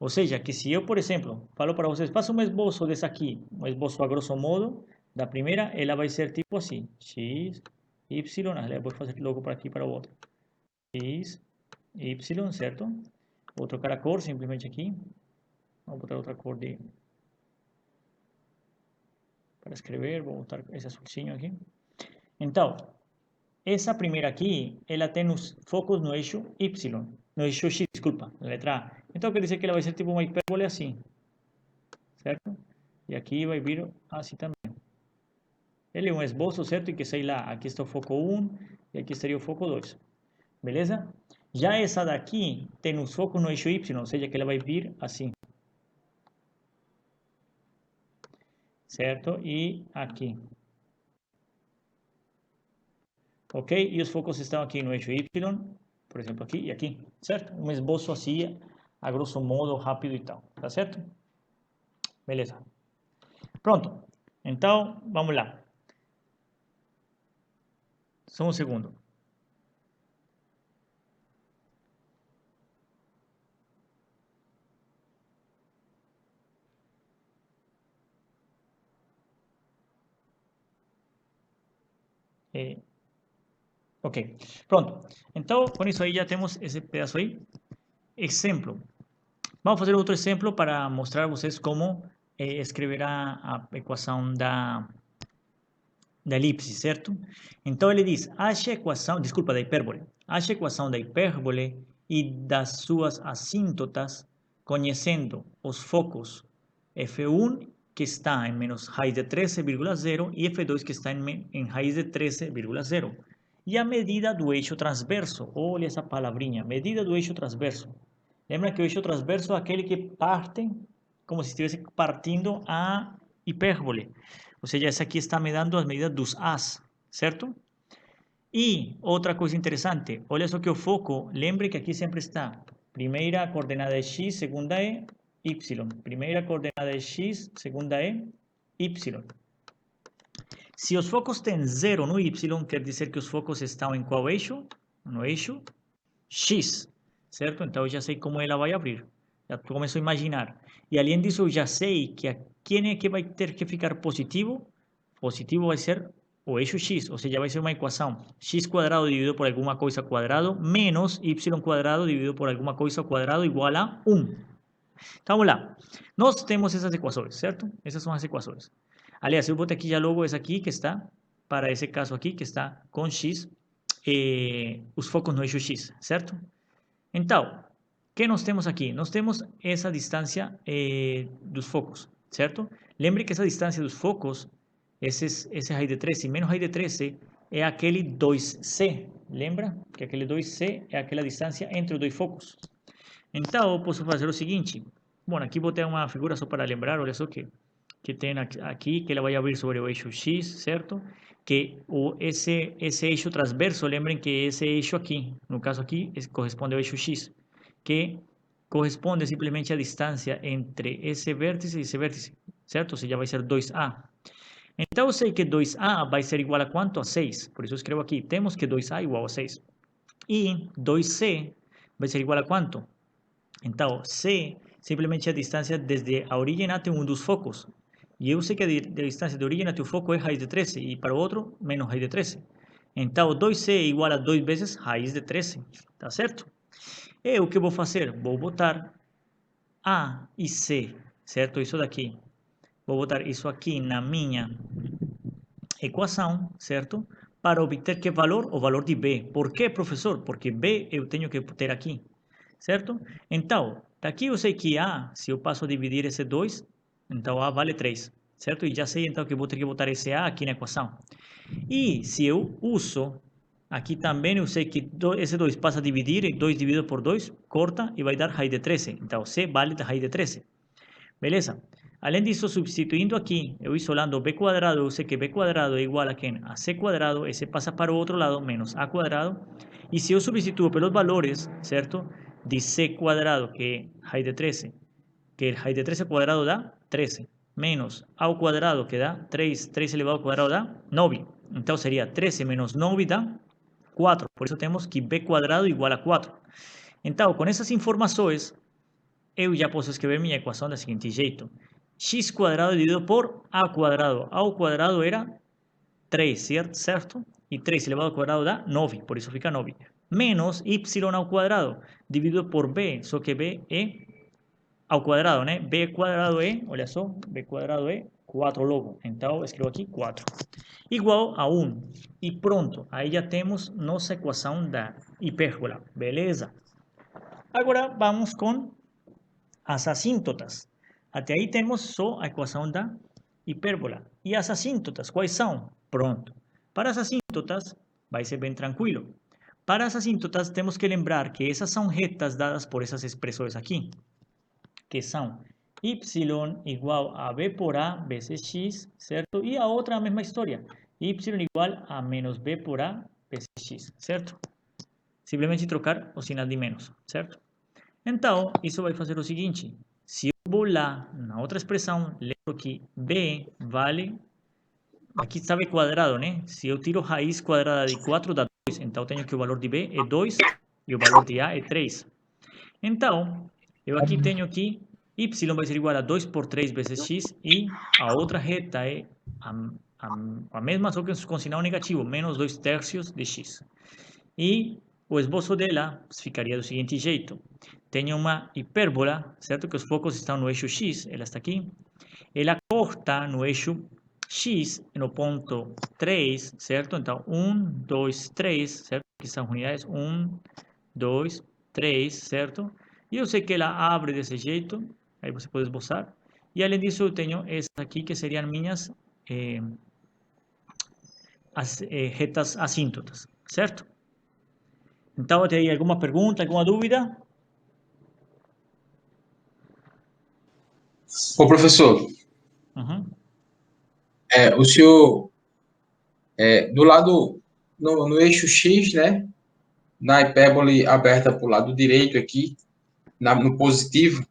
Ou seja, que se eu, por exemplo, falo para vocês, faça um esboço dessa aqui, um esboço a grosso modo, da primeira, ela vai ser tipo assim, x, y, vou fazer logo para aqui para o outro, x, y, certo? Vou trocar a cor simplesmente aqui, vou botar outra cor para escrever, vou botar esse azulzinho aqui. Então, essa primeira aqui, ela tem os focos no eixo y, no eixo x, desculpa, na letra A. Então, quer dizer que ela vai ser tipo uma hipérbole assim, certo? E aqui vai vir assim também. Ele é um esboço, certo? E que sei lá, aqui está o foco 1 e aqui seria o foco 2. Beleza? Já essa daqui tem os focos no eixo y, ou seja, que ela vai vir assim. Certo? E aqui. Ok? E os focos estão aqui no eixo y, por exemplo, aqui e aqui. Certo? Um esboço assim, a grosso modo, rápido e tal. Tá certo? Beleza. Pronto. Então, vamos lá. Só um segundo. Ok, pronto. Então, com isso aí já temos esse pedaço aí. Exemplo. Vamos fazer outro exemplo para mostrar a vocês como escrever a equação da elipse, certo? Então ele diz, ache a equação, desculpa, da hipérbole. Ache a equação da hipérbole e das suas assíntotas, conhecendo os focos F1, que está em menos raiz de 13,0, e F2, que está em raiz de 13,0. E a medida do eixo transverso, olha essa palavrinha, medida do eixo transverso. Lembra que o eixo transverso é aquele que parte, como se estivesse partindo a hipérbole. Ou seja, essa aqui está me dando as medidas dos As, certo? E outra coisa interessante, olha só que o foco, lembre que aqui sempre está primeira coordenada é x, segunda é y. Primeira coordenada é x, segunda é y. Se os focos têm zero no y, quer dizer que os focos estão em qual eixo? No eixo x, certo? Então eu já sei como ela vai abrir. Já começo a imaginar. E além disso, eu já sei que quem é que vai ter que ficar positivo? Positivo vai ser o eixo x, ou seja, vai ser uma equação x quadrado dividido por alguma coisa ao quadrado menos y quadrado dividido por alguma coisa ao quadrado igual a 1. Então vamos lá. Nós temos essas equações, certo? Essas são as equações. Aliás, eu botei aqui já logo essa aqui que está, para esse caso aqui, que está com x, os focos no eixo x, certo? Então, o que nós temos aqui? Nós temos essa distância dos focos, certo? Lembre que essa distância dos focos, esse raiz de 13 menos raiz de 13 é aquele 2c. Lembra que aquele 2c é aquela distância entre os dois focos. Então, eu posso fazer o seguinte. Bom, aqui botei uma figura só para lembrar, olha só que tem aqui, que ela vai abrir sobre o eixo x, certo? Que esse eixo transverso, lembrem que esse eixo aqui, no caso aqui, corresponde ao eixo x, que corresponde simplesmente à distância entre esse vértice e esse vértice, certo? Ou seja, vai ser 2a. Então, eu sei que 2a vai ser igual a quanto? A 6. Por isso eu escrevo aqui, temos que 2a igual a 6. E 2c vai ser igual a quanto? Então, c simplesmente é a distância desde a origem até um dos focos. E eu sei que a distância de origem até o foco é raiz de 13, e para o outro, menos raiz de 13. Então, 2c é igual a 2 vezes raiz de 13, tá certo? E o que eu vou fazer? Vou botar a e c, certo? Isso daqui. Vou botar isso aqui na minha equação, certo? Para obter que valor? O valor de b. Por que, professor? Porque b eu tenho que ter aqui, certo? Então, daqui eu sei que a, se eu passo a dividir esse 2, então a vale 3, certo? E já sei então que vou ter que botar esse a aqui na equação. E se eu uso, aqui também eu sei que esse 2 passa a dividir, e 2 dividido por 2, corta e vai dar raiz de 13. Então, c vale da raiz de 13. Beleza? Além disso, substituindo aqui, eu isolando b quadrado, eu sei que b quadrado é igual a quem? A c quadrado, esse passa para o outro lado, menos a quadrado. E se eu substituo pelos valores, certo? De c quadrado, que é raiz de 13, que raiz de 13 quadrado dá 13, menos a ao quadrado, que dá 3, 3 elevado ao quadrado dá 9. Então seria 13 menos 9 dá 4. Por isso temos que b quadrado igual a 4. Então, com essas informações, eu já posso escrever minha equação do seguinte jeito. X quadrado dividido por a quadrado. A ao quadrado era 3, certo? E 3 elevado ao quadrado dá 9, por isso fica 9. Menos y ao quadrado dividido por b, só que b é ao quadrado, né? B quadrado é, olha só, b quadrado é 4 logo. Então, eu escrevo aqui 4. Igual a 1. E pronto, aí já temos nossa equação da hipérbola. Beleza? Agora, vamos com as assíntotas. Até aí temos só a equação da hipérbola. E as assíntotas, quais são? Pronto. Para as assíntotas, vai ser bem tranquilo. Para as assíntotas, temos que lembrar que essas são retas dadas por essas expressões aqui, que são y igual a b por a vezes x, certo? E a outra a mesma história, y igual a menos b por a vezes x, certo? Simplesmente trocar o sinal de menos, certo? Então, isso vai fazer o seguinte. Se eu vou lá na outra expressão, lembro que b vale, aqui está b quadrado, né? Se eu tiro raiz quadrada de 4 dá 2. Então, tenho que o valor de b é 2 e o valor de a é 3. Então, eu aqui tenho que y vai ser igual a 2 por 3 vezes x, e a outra reta é a mesma, só que com sinal negativo, menos 2 terços de x. E o esboço dela ficaria do seguinte jeito. Tenho uma hipérbola, certo? Que os focos estão no eixo x, ela está aqui. Ela corta no eixo x no ponto 3, certo? Então, 1, 2, 3, certo? Aqui são unidades, 1, 2, 3, certo? E eu sei que ela abre desse jeito, aí você pode esboçar. E além disso, eu tenho essas aqui que seriam minhas retas assíntotas, certo? Então, tem alguma pergunta, alguma dúvida? Ô, professor, Uhum. o senhor, do lado, no eixo X, né? Na hipérbole aberta para o lado direito aqui, no positivo,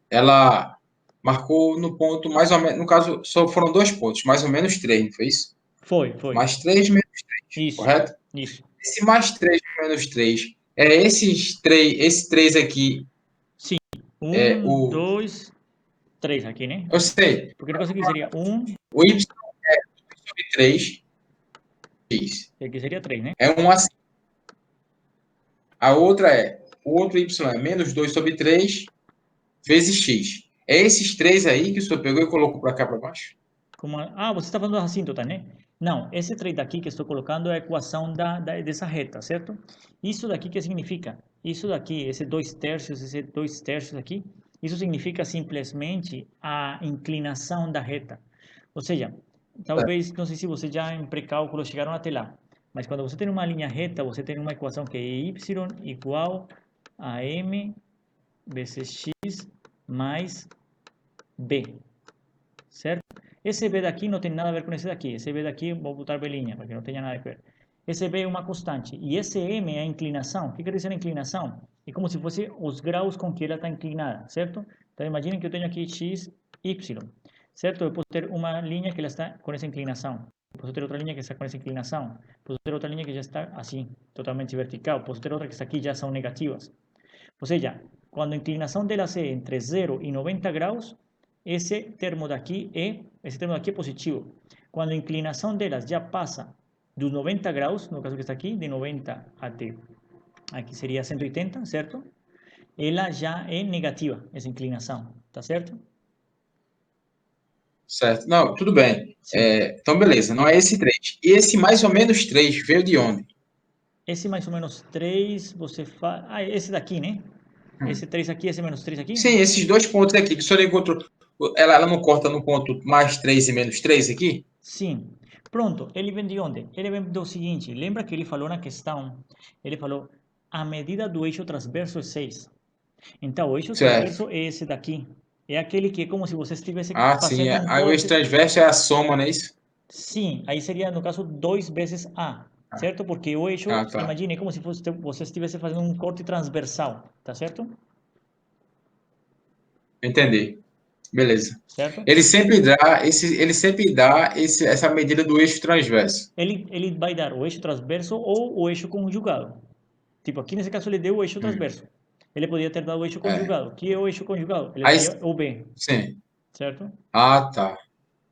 ela marcou no ponto mais ou menos, no caso, só foram 2 pontos, mais ou menos 3, não foi isso? Foi. Mais 3 menos 3, Isso, correto? isso. Esse mais 3 menos 3 é esse 3 aqui, Sim. é Um, o. dois, três aqui, né? Eu sei, Porque o negócio aqui seria um, o y sobre 3, x. e aqui seria três, né? É um assim. A outra o outro y é menos 2 sobre 3 vezes x. É esses 3 aí que o senhor pegou e colocou para cá para baixo? Você está falando da assíntota, né? Não, esse 3 daqui que estou colocando é a equação dessa reta, certo? Isso daqui que significa? Isso daqui, esse 2 terços aqui, isso significa simplesmente a inclinação da reta. Ou seja, talvez, não sei se vocês já em pré-cálculo chegaram até lá, mas quando você tem uma linha reta, você tem uma equação que é y igual a m vezes x mais b, certo? Esse B daqui não tem nada a ver com esse daqui. Esse B daqui, vou botar belinha, para que não tenha nada a ver. Esse B é uma constante. E esse M é a inclinação. O que quer dizer a inclinação? É como se fosse os graus com que ela está inclinada, certo? Então, imaginem que eu tenho aqui x, y, certo? Eu posso ter uma linha que ela está com essa inclinação. Posso ter outra linha que está com essa inclinação. Posso ter outra linha que já está assim, totalmente vertical. Posso ter outra que está aqui já são negativas. Ou seja, quando a inclinação delas é entre 0 e 90 graus, esse termo daqui é positivo. Quando a inclinação delas já passa dos 90 graus, no caso que está aqui, de 90 até, aqui seria 180, certo? Ela já é negativa, essa inclinação, tá certo? Certo. Não, tudo bem. Sim. Então, beleza. Não é esse 3. E esse mais ou menos 3 veio de onde? Esse mais ou menos 3 você faz... esse daqui, né? Esse 3 aqui, esse menos 3 aqui? Sim, esses 2 pontos aqui que o senhor encontrou. Ela não corta no ponto mais 3 e menos 3 aqui? Sim. Pronto, ele vem de onde? Ele vem do seguinte, lembra que ele falou na questão, ele falou, a medida do eixo transverso é 6. Então, o eixo Certo. transverso é esse daqui. É aquele que é como se você estivesse Ah, sim. fazendo um Aí o eixo corte. transverso é a soma, não é isso? Sim, aí seria, no caso, 2 vezes A, certo? Porque o eixo, Ah, tá. imagine, é como se você estivesse fazendo um corte transversal, tá certo? Entendi. Beleza. Certo? Ele sempre dá essa medida do eixo transverso. Ele vai dar o eixo transverso ou o eixo conjugado. Tipo, aqui nesse caso ele deu o eixo Hum, transverso. Ele podia ter dado o eixo é. conjugado. O que é o eixo conjugado? Ele Aí, seria o B, sim. certo? Ah, tá.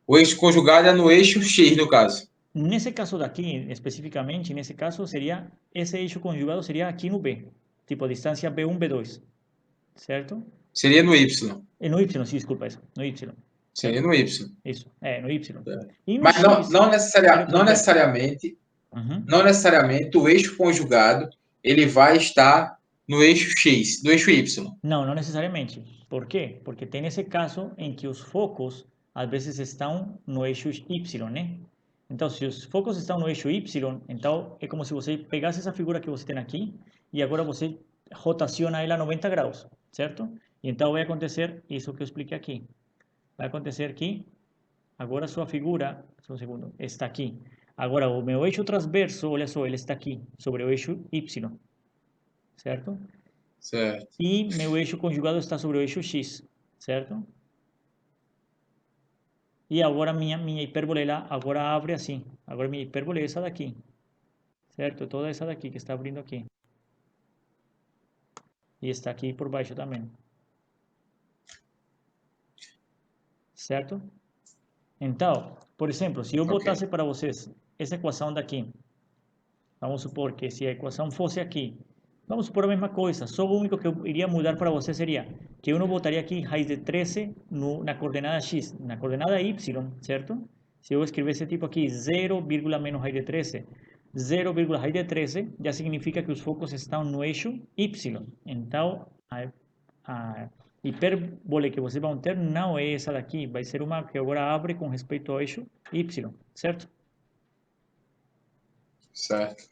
O eixo conjugado é no eixo X, no caso. Nesse caso daqui, especificamente, nesse caso seria, esse eixo conjugado seria aqui no B. Tipo, distância B1, B2, certo? Seria no Y. No Y, sim, desculpa, isso. No Y, Seria certo? no Y. Isso, no Y. Certo. E no Mas X seria o não transverso. necessariamente, Uhum. não necessariamente o eixo conjugado ele vai estar no eixo X, no eixo Y. Não, não necessariamente. Por quê? Porque tem esse caso em que os focos às vezes estão no eixo Y, né? Então, se os focos estão no eixo Y, então é como se você pegasse essa figura que você tem aqui e agora você rotaciona ela a 90 graus, certo? E então vai acontecer isso que eu expliquei aqui. Vai acontecer que agora a sua figura, só um segundo, está aqui. Agora o meu eixo transverso, olha só, ele está aqui, sobre o eixo Y, certo? Certo. E meu eixo conjugado está sobre o eixo X, certo? E agora minha hipérbole ela agora abre assim. Agora minha hipérbole é essa daqui, certo? Toda essa daqui que está abrindo aqui. E está aqui por baixo também, certo? Então, por exemplo, se eu Ok. botasse para vocês essa equação daqui, vamos supor que se a equação fosse aqui, vamos supor a mesma coisa, só o único que eu iria mudar para você seria que eu não botaria aqui raiz de 13 na coordenada x, na coordenada y, certo? se eu escrever esse tipo aqui, 0, menos raiz de 13, 0, raiz de 13, já significa que os focos estão no eixo Y. Então, a hipérbole que vocês vão ter não é essa daqui, vai ser uma que agora abre com respeito ao eixo Y, certo? Certo.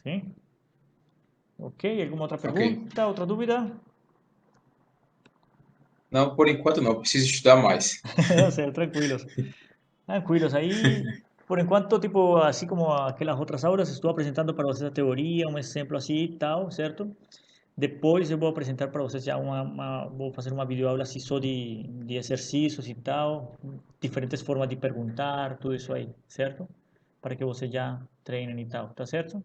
Sim? Ok, alguma outra Ok. pergunta, outra dúvida? Não, por enquanto não. Preciso estudar mais. O sea, tranquilos. Tranquilos. Ahí, por enquanto, tipo, así como aquelas outras aulas, estou apresentando para vocês a teoria, um exemplo assim e tal, certo? Depois eu vou apresentar para vocês já vou fazer uma videoaula assim só de exercícios e tal, diferentes formas de perguntar, tudo isso aí, certo? Para que vocês já treinem e tal, tá certo?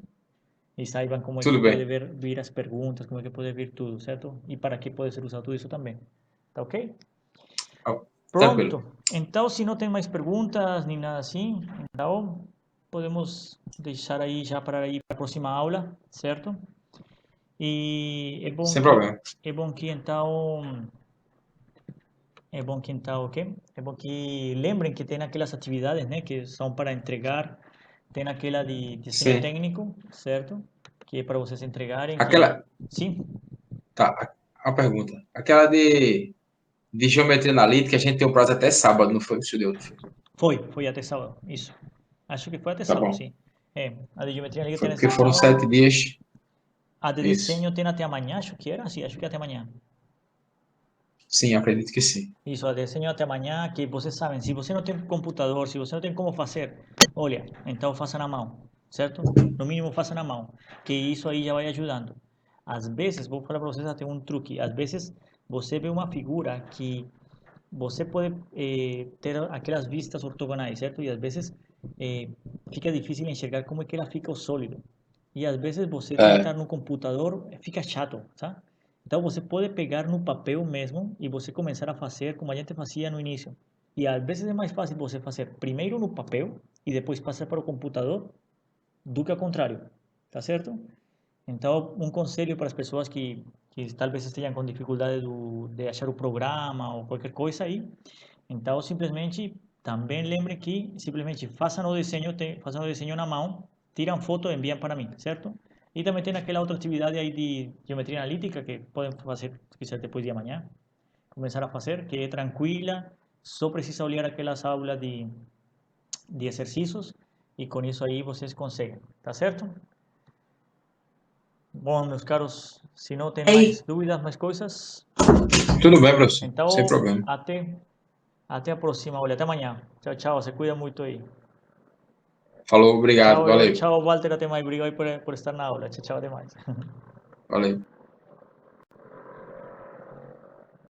E saibam como é que Tudo pode bem. vir as perguntas, como é que pode vir tudo, certo? E para que pode ser usado tudo isso também, tá ok? Ah, tranquilo. Pronto. Então, se não tem mais perguntas nem nada assim, então podemos deixar aí já para ir para a próxima aula, certo? E Sem problema. é bom que então, ok? É bom que lembrem que tem aquelas atividades, né, que são para entregar, tem aquela de desenho Sim. técnico, certo? Que é para vocês entregarem, que Aquela. sim, Tá. A pergunta. Aquela de geometria analítica, a gente tem um prazo até sábado, não foi? O senhor deu. foi até sábado, isso. Acho que foi até Tá sábado, bom. sim. É, a de geometria liga Foi tem porque até foram sábado. 7 dias. A de Isso. desenho tem até amanhã, acho que era, sim, acho que até amanhã. Sim, acredito que sim. Isso, a de desenho até amanhã, que vocês sabem, se você não tem computador, se você não tem como fazer, olha, então faça na mão, certo? No mínimo faça na mão, que isso aí já vai ajudando. Às vezes, vou falar para vocês até um truque, às vezes você vê uma figura que você pode ter aquelas vistas ortogonais, certo? E às vezes fica difícil enxergar como é que ela fica o sólido. E às vezes você É, tentar no computador fica chato, sabe? Então você pode pegar no papel mesmo e você começar a fazer como a gente fazia no início. E às vezes é mais fácil você fazer primeiro no papel e depois passar para o computador do que ao contrário, tá certo? Então, um conselho para as pessoas que talvez estejam com dificuldade de achar o programa ou qualquer coisa aí, então simplesmente também lembre que simplesmente façam o desenho na mão, tiram foto e enviam para mim, certo? E também tem aquela outra atividade aí de geometria analítica que podem fazer, se quiser, depois de amanhã, começar a fazer, que é tranquila, só precisa olhar aquelas aulas de exercícios e com isso aí vocês conseguem, tá certo? Bom, meus caros, se não tem mais Ei, dúvidas, mais coisas, tudo bem, professor. Sem então problema. até a próxima. Olha, até amanhã. Tchau, tchau. Se cuida muito aí. Falou, obrigado. Tchau, Valeu. tchau, Walter. Até mais. Obrigado aí por estar na aula. Tchau, tchau. Até mais. Valeu.